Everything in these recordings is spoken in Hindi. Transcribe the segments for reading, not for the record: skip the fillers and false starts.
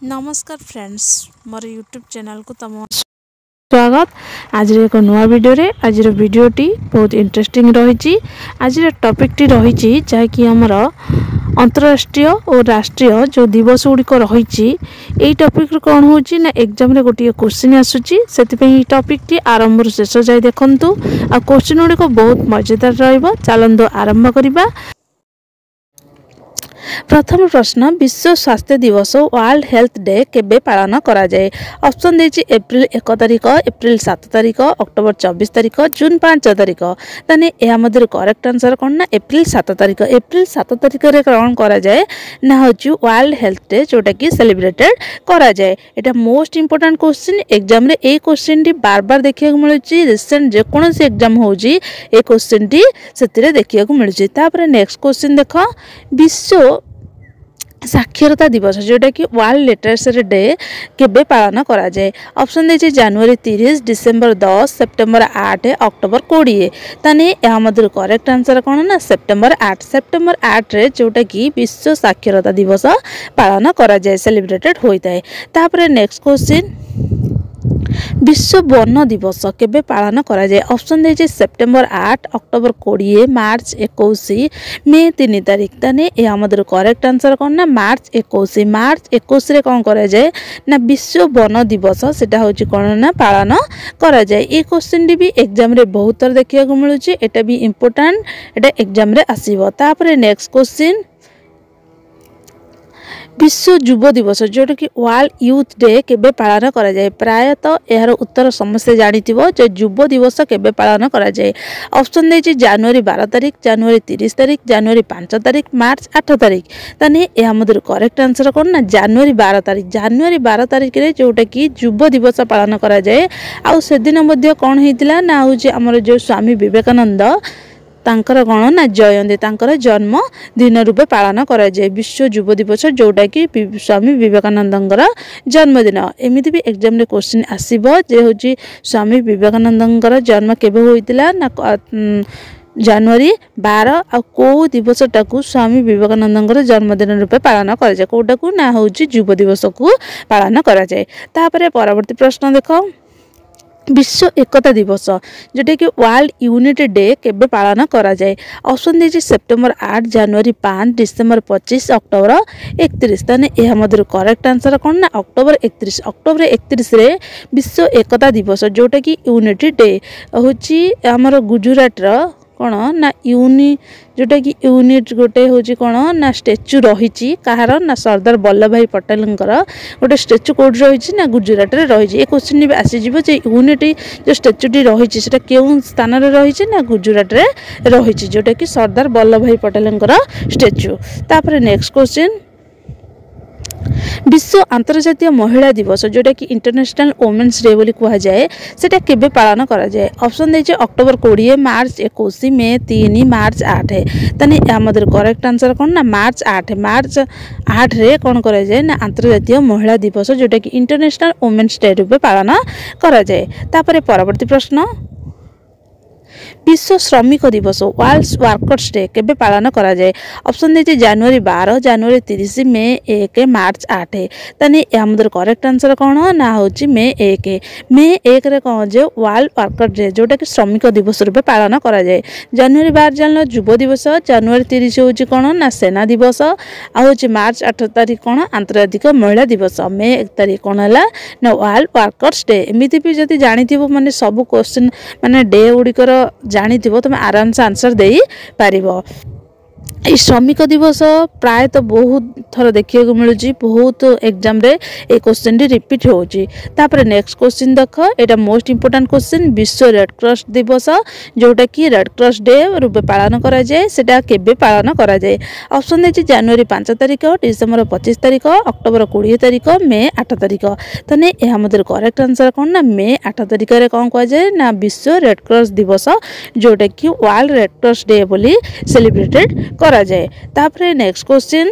नमस्कार फ्रेंड्स मोर यूट्यूब चैनल को तुम स्वागत। आज एक नुआ वीडियो रे आज वीडियोटी बहुत इंटरेस्टिंग रही। आज टॉपिक टी रही जहाँकि आमर अंतरराष्ट्रीय और राष्ट्रीय जो दिवस गुड़िक रही यही टॉपिक कौन हो एग्जाम रे गोटे क्वेश्चन आसूची से टॉपिक टी आरंभ शेष जाए देखंतु आ क्वेश्चन गुड़िक बहुत मजेदार रहिबो। चलंतु आरंभ करिबा। प्रथम प्रश्न, विश्व स्वास्थ्य दिवस वर्ल्ड हेल्थ डे केबे पालन करा जाए? ऑप्शन देछि एप्रिल 1 तारिख, एप्रिल 7 तारिख, अक्टोबर 24 तारिख, जून 5 तारिख। ताने या मधुर करेक्ट आंसर कोन ना एप्रिल 7 तारिख। एप्रिल 7 तारिख रे कौन करा जाए ना होछि वर्ल्ड हेल्थ डे जोटा कि सेलिब्रेटेड करा जाए। एटा मोस्ट इंपोर्टेंट क्वेश्चन एग्जाम रे ए क्वेश्चन टी बार बार देखिया मिलुछि। रिसेंट जे कोनोसी एग्जाम होछि ए क्वेश्चन टी सेतिरे देखिया मिलुछि। तापर नेक्स्ट क्वेश्चन देखो, विश्व साक्षरता दिवस जोटा कि वर्ल्ड लिटरेचर डे केबे पालन करा जाए? ऑप्शन देछि जनवरी 30, डिसेंबर 10, सेप्टेम्बर 8, अक्टोबर 20। ताने या मधुर करेक्ट आंसर कोन ना सेप्टेम्बर 8। सेप्टेम्बर 8 रे जोटा कि विश्व साक्षरता दिवस पालन करा जाए सेलिब्रेटेड होइता है। तापर नेक्स्ट क्वेश्चन, विश्व वन दिवस केबे पालन करा जाए? ऑप्शन देछि सेप्टेम्बर 8, अक्टोबर 20, मार्च 21, मे 3 तारिख। ताने या मधुर करेक्ट आंसर कोन ना मार्च 21। मार्च 21 रे कोन करा जाए ना विश्व वन दिवस सेटा होछि कोन ना पालन करा जाए। ए क्वेश्चन डी भी एग्जाम रे बहुत थर देखिया को मिलुछि। एटा भी इंपोर्टेंट, एटा एग्जाम रे आसीबो। तापर नेक्स्ट क्वेश्चन, विश्व युव दिवस जोटा कि वर्ल्ड यूथ डे केबे पालन करा जाए? प्रायतः यार उत्तर समस्ते जानिथिबो जे युव दिवस केबे पालन करा जाए। ऑप्शन देछि जनवरी 12 तारिख, जनवरी 30 तारिख, जनवरी 5 तारिख, मार्च 8 तारिख। ताने या मधुर करेक्ट आंसर कोन ना जनवरी 12 तारिख। जनवरी 12 तारिख रे जोटा कि युव दिवस पालन करा जाए। आ से दिन मध्ये कोन हेतिला ना होछि हमर जो स्वामी विवेकानंद तांकर गण ना जयंती तांकर जन्म दिन रूपे पालन करा जाए विश्व युव दिवस जोटा कि स्वामी विवेकानंदर जन्मदिन। एमिति भी एग्जाम रे क्वेश्चन आसीबो जे होची स्वामी विवेकानंदर जन्म केबे होइतिला ना जनवरी 12 आ को दिवसटा को स्वामी विवेकानंदर जन्मदिन रूपे पालन करा जाए। कोटा को ना होची युव दिवस को पालन करा जाए। तापरे परवर्ती प्रश्न देखो, विश्व एकता दिवस जोटा कि वर्ल्ड यूनिटी डे केबे पालन करा जाए? ऑप्शन देछि सेप्टेम्बर 8, जनवरी 5, डिसेंबर 25, अक्टोबर 31। ताने यह मधुर करेक्ट आंसर कोन ना अक्टोबर 31। अक्टोबर 31 रे विश्व एकता दिवस जोटा कि यूनिटी डे होछि हमर गुजरात रो कोन ना जोटा कि यूनिट गोटे होची कोन ना स्टैच्यू रही कहार ना सरदार वल्लभ भाई पटेल गोटे स्टैच्यू कोड रही ना गुजरात रे रही। ए क्वेश्चन भी आसी जिवो जे यूनिटी जो स्टैच्यू टी रही सेटा केउं स्थान रे रही ना गुजरात रे रही जोटा कि सरदार वल्लभ भाई पटेल स्टैच्यू। तापर नेक्स्ट क्वेश्चन, विश्व अंतर्जातीय महिला दिवस जोटा कि इंटरनेशनल वुमेन्स डे बोली कहा जाए सेटा केबे पालन करा जाए? ऑप्शन देछि अक्टोबर 20, मार्च 21, मे 3, मार्च 8। तने या मधुर करेक्ट आंसर कोन ना मार्च 8। मार्च 8 रे कोन करा जाए ना अंतर्जातीय महिला दिवस जोटा कि इंटरनेशनल वुमेन्स डे रूपे पालन करा जाए। तापरे परवर्ती प्रश्न, विश्व श्रमिक दिवस वर्ल्ड वर्कर्स डे केबे पालन करा जाए? ऑप्शन देछि जनवरी 12, जनवरी 30, मे 1, मार्च 8। तने या मधुर करेक्ट आंसर कोन ना होछि मे 1। मे 1 रे कोन जे वर्ल्ड वर्कर डे जोटा कि श्रमिक दिवस रूपे पालन करा जाए। जनवरी 12 जानलो युव दिवस, जनवरी 30 होछि कोन ना सेना दिवस, आ होछि मार्च 8 तारिख कोन अंतर्राष्ट्रीय महिला दिवस, मे 1 तारिख कोन हला ना वर्ल्ड वर्कर्स डे। एमिति भी जति जानिथिबो माने सब क्वेश्चन माने डे उडिकर जानिथिबो तुम आराम से आंसर दे पारिबो। ये श्रमिक दिवस प्रायतः बहुत थर देखिए को मिलुची, बहुत एग्जाम रे ए क्वेश्चन टी रिपीट होची। तापर नेक्स्ट क्वेश्चन देखो, एटा मोस्ट इंपोर्टेंट क्वेश्चन, विश्व रेड क्रॉस दिवस जोटा कि रेड क्रॉस डे रूपे पालन करा जाए सेटा केबे पालन करा जाए? ऑप्शन देछि जनवरी 5 तारिख, डिसेंबर 25 तारिख, अक्टोबर 20 तारिख, मे 8 तारिख। तने यह मधुर करेक्ट आंसर कोन ना मे 8 तारिख रे कोन कह जाए ना विश्व रेड क्रॉस दिवस जोटा कि वर्ल्ड रेड क्रॉस डे बोली सेलिब्रेटेड करा जाए। तापर नेक्स्ट क्वेश्चन,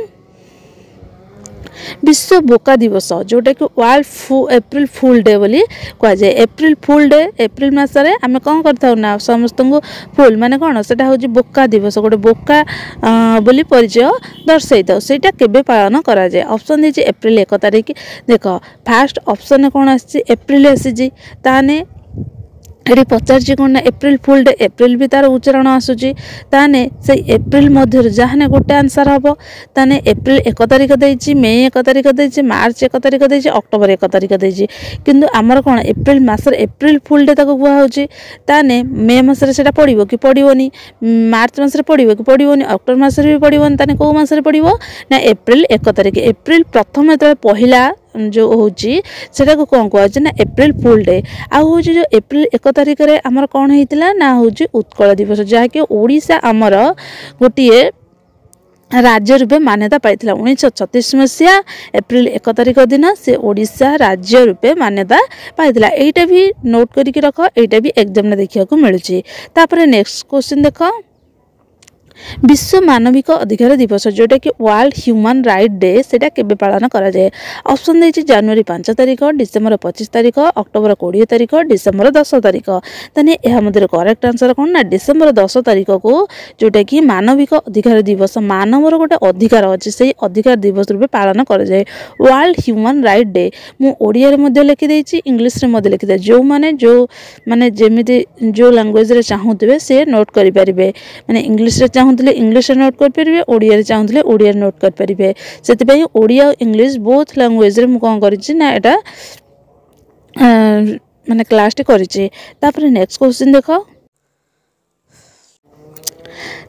विश्व बोका दिवस जोटा कि वर्ल्ड एप्रिल फुल डे बोली कहुए। एप्रिल फुल डे एप्रिल मसरे आम कौन करना समस्त को फुल माने कौन से बोका दिवस गोटे बोका बोली परिचय दर्शाई था सेटा केबे पालन करा जाए। ऑप्शन दीजिए एप्रिल 1 तारिख। देख फास्ट ऑप्शन कौन आसी एप्रिल आसी ताने ये पचार कौन ना एप्रिल फुल डे एप्रिल भी तार उच्चारण आसूची ताने से एप्रिल मध्य जहाँ गोटे आंसर हम ताने एप्रिल 1 तारिख देछि मे 1 तारिख देछि मार्च 1 तारिख देछि अक्टोबर 1 तारिख देछि किंतु आमर कौन एप्रिल मासर एप्रिल फुल डे ताको कुआ होछि ताने मे मासरे सेटा पड़िबो कि पड़िबोनी मार्च मासरे पड़िबो कि पड़िबोनी अक्टोबर मासरे भी पड़िबोनी ताने को मासरे पड़िबो ना एप्रिल 1 तारिख। एप्रिल प्रथम जो पहला जो होची सेटा को कौन कहुचे ना एप्रिल फुल डे आ होची जो एप्रिल 1 तारिख रे हमर कौन होइतिला ना होची उत्कल दिवस जहाँकि ओडिशा आमर गोटे राज्य रूपे मान्यता पाई 1936 मसीहा एप्रिल 1 तारिख दिन से ओडिशा राज्य रूपे मान्यता पाई। एटा भी नोट करके रख एटा भी एग्जाम देखा मिलूँ। तापर नेक्स्ट क्वेश्चन देख विश्व मानविक अधिकार दिवस जोटा कि वर्ल्ड ह्यूमन राइट डे सेटा केबे पालन करा जाए। ऑप्शन देछि जनवरी 5 तारिख डिसेंबर 25 तारिख अक्टोबर 20 तारिख डिसेंबर 10 तारिख तने एहा मधुर करेक्ट आंसर कोन ना डिसेंबर 10 तारिख को जोटा कि मानविक अधिकार दिवस मानवर गोटे अधिकार अछि सेही अधिकार दिवस रूपे पालन करा जाए वर्ल्ड ह्यूमन राइट डे। मु ओडिया रे मध्ये लिखि देछि इंग्लिश रे मध्ये लिखि दे जो माने जेमिति जो लैंग्वेज रे चाहुतबे से नोट करि परिबे माने इंग्लिश रे चाहूले इंग्लिश नोट करेंगे ओडिया चाहूले ओडिया नोट करेंगे से ओडिया और इंग्लिश बोथ लैंग्वेज रे कौन करना एटा माने क्लास टी करिछि। तापर नेक्स्ट क्वेश्चन देख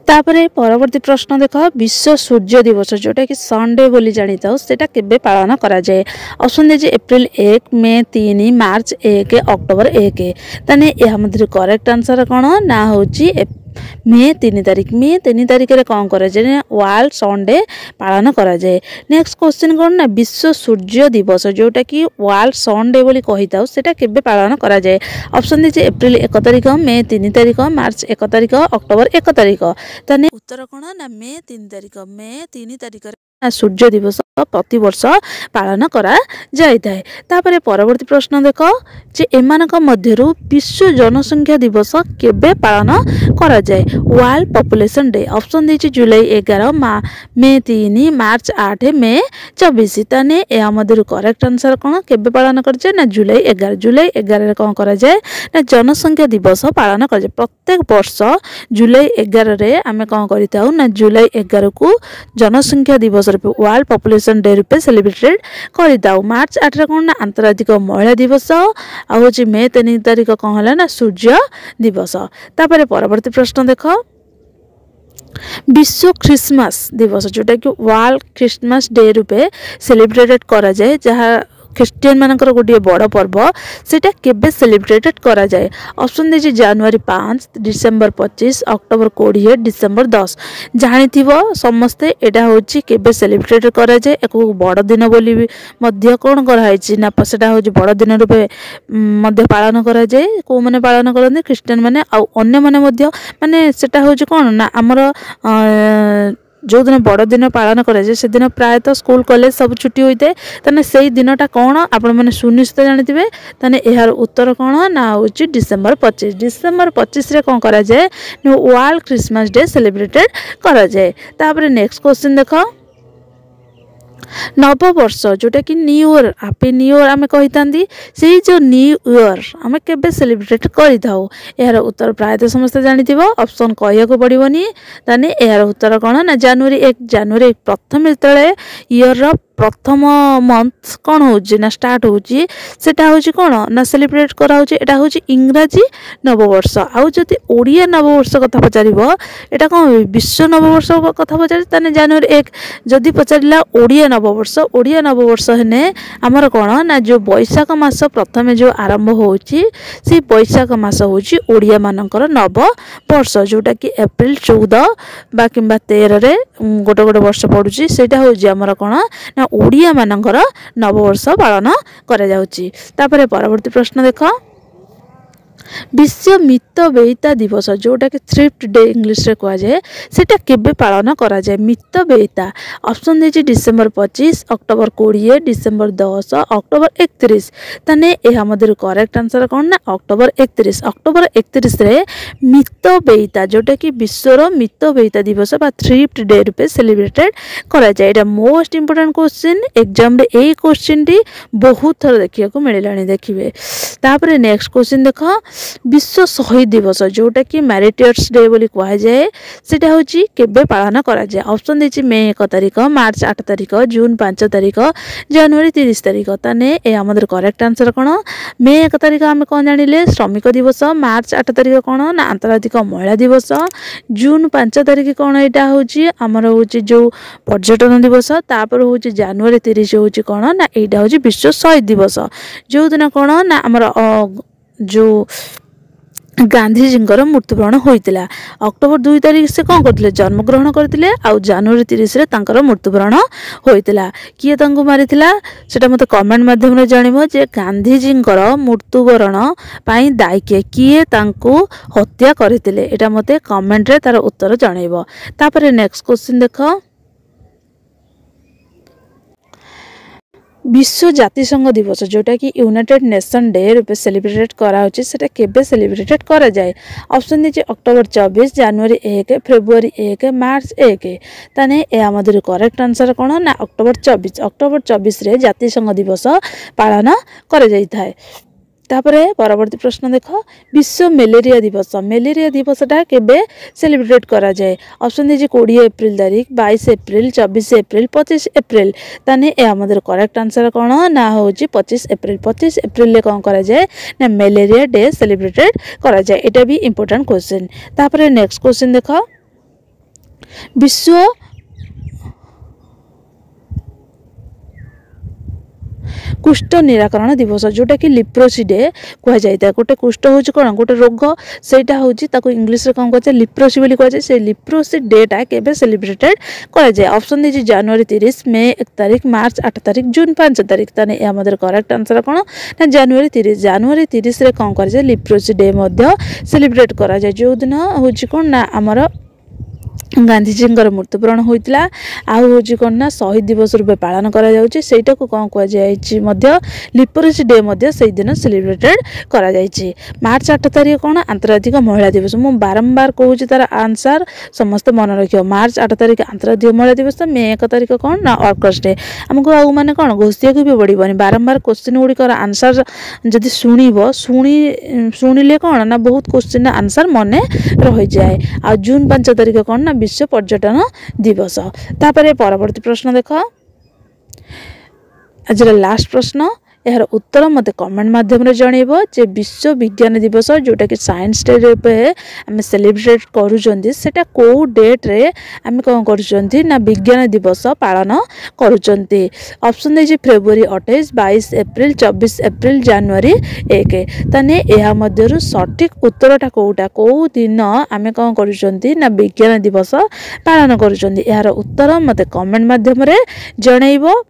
तापरे परवर्ती प्रश्न देख विश्व सूर्य दिवस जोटा कि संडे बोली जानी था सेटा केबे पालन करा जाए। ऑप्शन दीजिए एप्रिल 1 मे 3 मार्च 1 अक्टोबर 1 तने यह मध्य करेक्ट आंसर कौन ना होची मे 3 तारिख। मे 3 तारिख रे कौन करा जाए वर्ल्ड संडे पालन करा जाए। नेक्स्ट क्वेश्चन कौन ना विश्व सूर्य दिवस जोटा कि वर्ल्ड संडे बोली कही था सेटा केबे पालन करा जाए। ऑप्शन दीजिए एप्रिल 1 तारिख मे 3 तारिख मार्च 1 तारिख अक्टोबर 1 तारिख तने उत्तर कौन ना मे 3 तारिख। मे 3 तारिख सूर्य दिवस प्रति वर्ष पालन करा जाय थाए। तापरे परवर्ती प्रश्न देख जे एमानक मध्यरु विश्व जनसंख्या दिवस केबे पालन करा जाए वर्ल्ड पॉपुलेशन डे। ऑप्शन देछि जुलाई 11 मे 3 मार्च 8 मे 24 तने या मध्यरु करेक्ट आंसर कोन केबे पालन कर जाए ना जुलाई 11। जुलाई 11 रे कोन करा जाए ना जनसंख्या दिवस पालन कर जाए। प्रत्येक वर्ष जुलाई 11 रे आमे कोन करिताउ ना जुलाई 11 को जनसंख्या दिवस वर्ल्ड पॉपुलेशन डे रूपे सेलिब्रेटेड करिताउ। मार्च 8 रे कोन ना अंतर्राष्ट्रीय महिला दिवस आ होची मे 3 तारिख कौन है ना सूर्य दिवस। तापर परवर्ती प्रश्न देख विश्व क्रिसमस दिवस जोटा कि वर्ल्ड क्रिसमस डे रूपे सेलिब्रेटेड करा जाए जहाँ ख्रिस्टियन मानकर गोटे बड़ पर्व सेटा केबे सेलिब्रेटेड करा जाए। ऑप्शन दीजिए जनवरी 5 डिसेंबर 25 अक्टोबर 20 डिसेंबर 10 जानिथिबो समस्ते एटा होची केबे सेलिब्रेटेड करा जाए एक बड़ दिन बोली मध्य कोन करा हैछि ना सेटा होची बड़ दिन रूपे मध्य पालन करा जाए। को माने पालन करते ख्रिस्टियन माने आ अन्य माने मध्य माने सेटा होची कोन ना हमर जो दिन बड़ दिन पालन कराए से दिन प्रायतः स्कूल कॉलेज सब छुट्टी होता है ताने से दिनटा कौन आपण मैंने सुनिश्चित जानते ताने यार उत्तर कौन ना हूँ डिसेंबर 25। डिसेंबर 25 रे कौन करा जाए वर्ल्ड क्रिसमस डे सेलिब्रेटेड करा जाए। तापर नेक्स्ट क्वेश्चन देख नववर्ष जोटा कि new year happy new year आम कही था से जो न्यू ईयर आम के सेलिब्रेट करूँ यार उत्तर प्रायतः समस्ते जानी ऑप्शन कहू पड़ोनी ताने यार उत्तर कौन ना जनवरी 1 प्रथम जो ईयर प्रथम मंथ कौन हो स्टार्ट होची सेटा होची कौन ना सेलिब्रेट करा होची एटा होची इंग्राजी नववर्ष। आउ जदि ओडिया नववर्ष कथा पचारिबो एटा कौन विश्व नववर्ष कथा पचारि ताने जनवरी 1 जदि पचारिला ओडिया नववर्ष हेने आमर कौन ना जो बैशाख मास प्रथमे जो आरंभ होची से बैशाख मास होची ओडिया मानकर नववर्ष जोटा कि एप्रिल 14 बा किंबा 13 रे गोटे गोटे वर्ष पड़ुची सेटा होची आमर कौन ना ओडिया मानकर नववर्ष पालन करा जाउची। तापरे परवर्ती प्रश्न देख विश्व मितव्ययिता दिवस जोटा कि थ्रिफ्ट डे इंग्लिश रे कह जाए सेटा केबे पालन करा जाए मितव्ययिता ऑप्शन देछि डिसेंबर 25 अक्टोबर 20 डिसेंबर 10 अक्टोबर 31 ताने एहा मधुर करेक्ट आंसर कोन ना अक्टोबर 31 रे मितव्ययिता जोटा कि विश्वर मितव्ययिता दिवस बा थ्रिफ्ट डे रूपे सेलिब्रेटेड करा जाए। एटा मोस्ट इंपोर्टेंट क्वेश्चन एग्जाम रे ए क्वेश्चन टी बहुत थर देखिया को मिललानी देखिबे। तापरे नेक्स्ट क्वेश्चन देखो विश्व शहीद दिवस जोटा कि मैरिटर्स डे बोली कह जाए सेटा होची केबे पालन करा जाए। ऑप्शन देछि मे 1 तारिख मार्च 8 तारिख जून 5 तारिख जनवरी 30 तारिख ताने ए हमर करेक्ट आंसर कोन मे 1 तारिख हम कोन जानिले श्रमिक दिवस मार्च 8 तारिख कोन ना अंतर्राष्ट्रीय महिला दिवस जून 5 तारिख कोन एटा होची हमर होची जो पर्यटन दिवस तापर होची जनवरी 30 होची कोन ना एटा होची विश्व शहीद दिवस जो दिन कोन ना हमर जो गांधीजींकर मृत्युवरण होइतिला। अक्टोबर 2 तारिख से कौन करथिले जन्मग्रहण करथिले आ जनवरी 30 रे तांकर मृत्युवरण होइतिला। किए तांको मारिथिला सेटा मते कमेंट माध्यम रे जानिबो जे गांधीजींकर मृत्युवरण पई दायी किए तांको हत्या करथिले एटा मते कमेंट रे तार उत्तर जानिबो। तापरे नेक्स्ट क्वेश्चन देखो विश्व जातिसंघ दिवस जोटा कि यूनाइटेड नेशन डे रूपे सेलिब्रेट करा होची सेटा केबे सेलिब्रेटेड करा जाए। ऑप्शन दिछि अक्टोबर 24 जनवरी 1 फेब्रुआरी 1 मार्च 1 ताने ए मधुर करेक्ट आंसर कोन ना अक्टोबर 24 रे जातिसंघ दिवस पालन करा जाई थाए। तापरे परवर्ती प्रश्न देख विश्व मलेरिया दिवसटा केबे सेलिब्रेट करा जाए। ऑप्शन दीजिए 20 एप्रिल तारीख 22 एप्रिल 24 एप्रिल 25 एप्रिल ताने ए हमर करेक्ट आंसर कोन ना होची 25 एप्रिल ले कोन करा जाए ना मलेरिया डे सेलिब्रेटेड करा जाए। एटा भी इंपोर्टेंट क्वेश्चन। तापरे नेक्स्ट क्वेश्चन देख विश्व कुष्ठ निराकरण दिवस जोटा कि लिप्रोसी डे कह जाए। गोटे कुष्ठ हूँ कौन गोटे रोग सेटा हूँ इंग्लिश रे कौन कहे लिप्रोसी बोली कह जाए। से लिप्रोसी डेटा केबे सेलिब्रेटेड करा जाए। ऑप्शन दीजिए जनवरी 30 मे 1 तारिख मार्च 8 तारिख जून 5 तारिख ताने ए हमर करेक्ट आंसर कोन ना जनवरी 30 रे कौन कर जाए लिप्रोसी डे मध्य सेलिब्रेट करा जाए जो दिन हूँ कौन ना आमर गांधीजींकर मृत्युवरण होइतिला आ होची कोन ना शहीद दिवस रूपे पालन करा जाउची सेटा को कोन कह जायछि मध्य लिप्रोसी डे मध्य सेहि दिन सेलिब्रेटेड करा जायछि। मार्च 8 तारिख कोन अंतर्राष्ट्रीय महिला दिवस मु बारंबार कहूची तार आंसर समस्त मन रखियो। मार्च 8 तारिख अंतर्राष्ट्रीय महिला दिवस मे 1 तारिख कोन ना वर्कर्स डे हमको आ माने कोन घोषिया को भी पड़िबनी बारंबार क्वेश्चन गुडी कर आंसर जदि सुनिले कोन ना बहुत क्वेश्चन आंसर मने रहि जाय। आ जून 5 तारिख कोन ना विश्व पर्यटन दिवस। तापरे परवर्ती प्रश्न देख आज लास्ट प्रश्न यार उत्तर मत कमेंट माध्यम रे जणेबो जे विश्व विज्ञान दिवस जोटा कि साइंस डे रे आम सेलिब्रेट करूचंदी सेटा को डेट रे आम कौन करूचंदी ना विज्ञान दिवस पालन करूचंदी। ऑप्शन दे फेब्रुआरी 28 22 एप्रिल 24 एप्रिल जनवरी 1 ताने एहा मध्यरु सठिक उत्तरटा कोउटा को दिन आम कौन करूचंदी ना विज्ञान दिवस पालन करूचंदी। यार उत्तर मत कमेंट माध्यम रे जणेबो।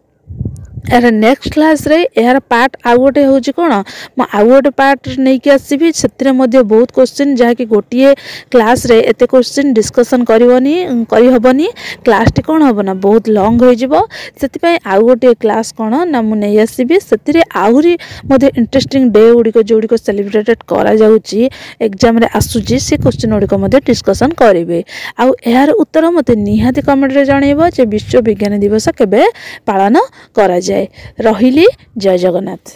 यार नेक्स्ट क्लास रे यार पार्ट आउ गोटे हूँ कौन मु आउ गोटे पार्ट नहीं कि आसबि से बहुत क्वेश्चन जहाँकि गोटे क्लास रे एते क्वेश्चन डिस्कसन करहबनी क्लास टी कौन हम ना बहुत लंग हो आउ गोटे क्लास कौन ना मु नहीं आसबि से आहरी इंटरेस्टिंग डे गुड़िक जो सेलिब्रेटेड करा जाउची एग्जाम रे आसुची से क्वेश्चन गुड़िक डिस्कसन करेंगे। आउ यार उत्तर मते निहाती कमेंट रे जणेबो जे विश्व विज्ञान दिवस केबे पालन करा जाए। रहिली जय जगन्नाथ।